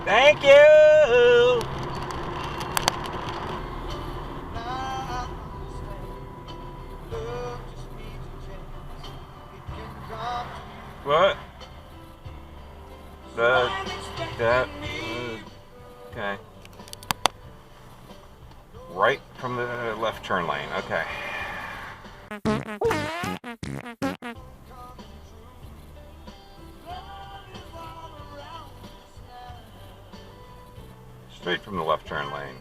Thank you! What? Okay. Right from the left turn lane, okay. Straight from the left turn lane.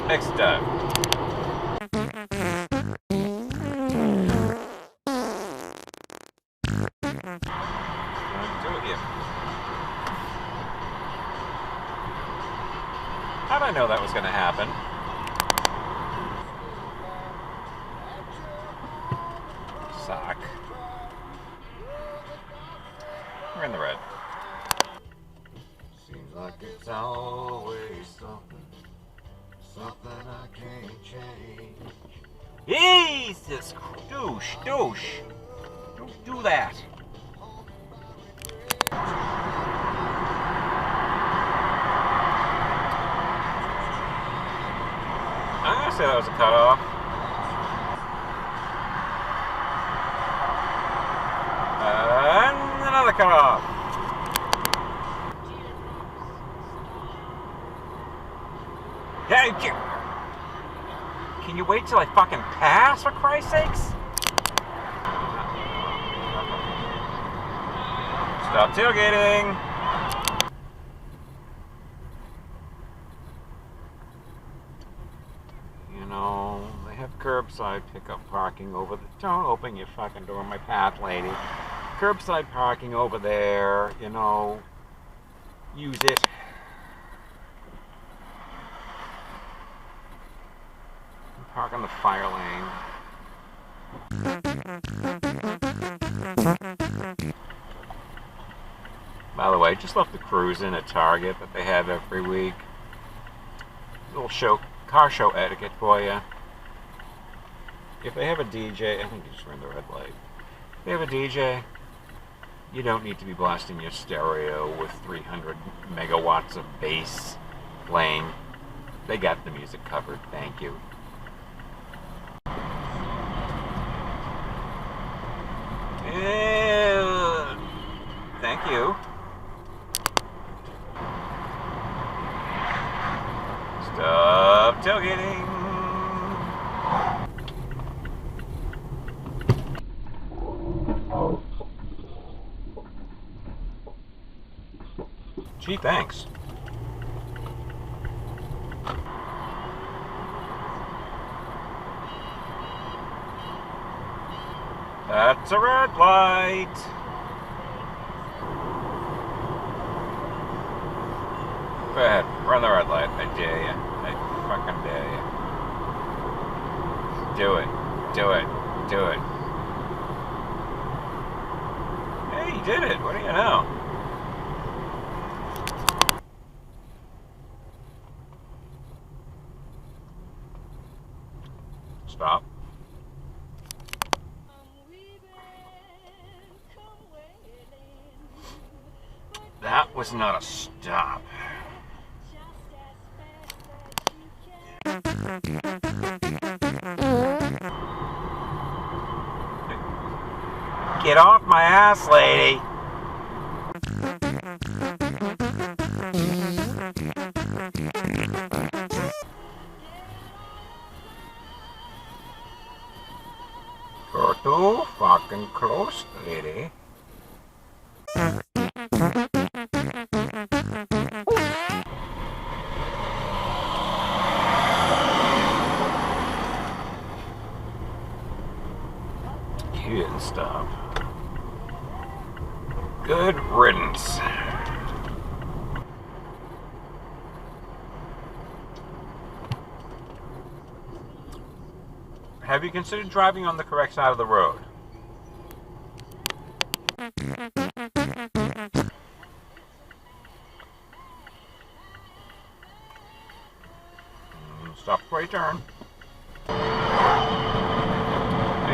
Next time. Do it again. How'd I know that was going to happen? Sock. We're in the red. Seems like it's always something I can't change. Jesus, douche. Don't do that. I'm gonna say that was a cutoff. And another cutoff. Hey, can you wait till I fucking pass, for Christ's sakes? Stop tailgating. You know, they have curbside pickup parking over the... Don't open your fucking door in my path, lady. Curbside parking over there, you know, use it. Park on the fire lane. By the way, just left the cruise in at Target that they have every week. Little car show etiquette for you. If they have a DJ, I think you just ran the red light. If they have a DJ, you don't need to be blasting your stereo with 300 megawatts of bass playing. They got the music covered, thank you. Thank you. Stop tailgating. Gee, thanks. That's a red light. Go ahead, run the red light. I dare you. I fucking dare you. Do it. Do it. Do it. Hey, you did it. What do you know? Stop. That was not a stop. Get off my ass, lady. You're too fucking close, lady. You didn't stop. Good riddance. Have you considered driving on the correct side of the road? Stop before you turn. Are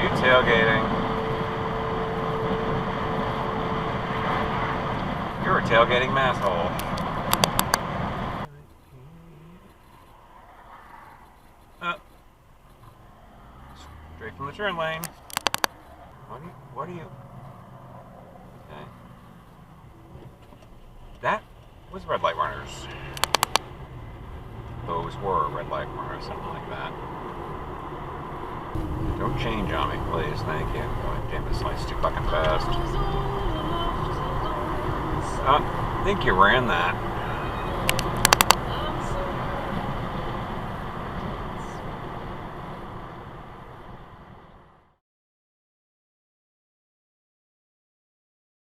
you tailgating? You're a tailgating masshole. Straight from the turn lane. What are you? Okay. That was red light runners. Those were red light runners, something like that. Don't change on me, please. Thank you. Oh, damn, this light's too fucking fast. I think you ran that.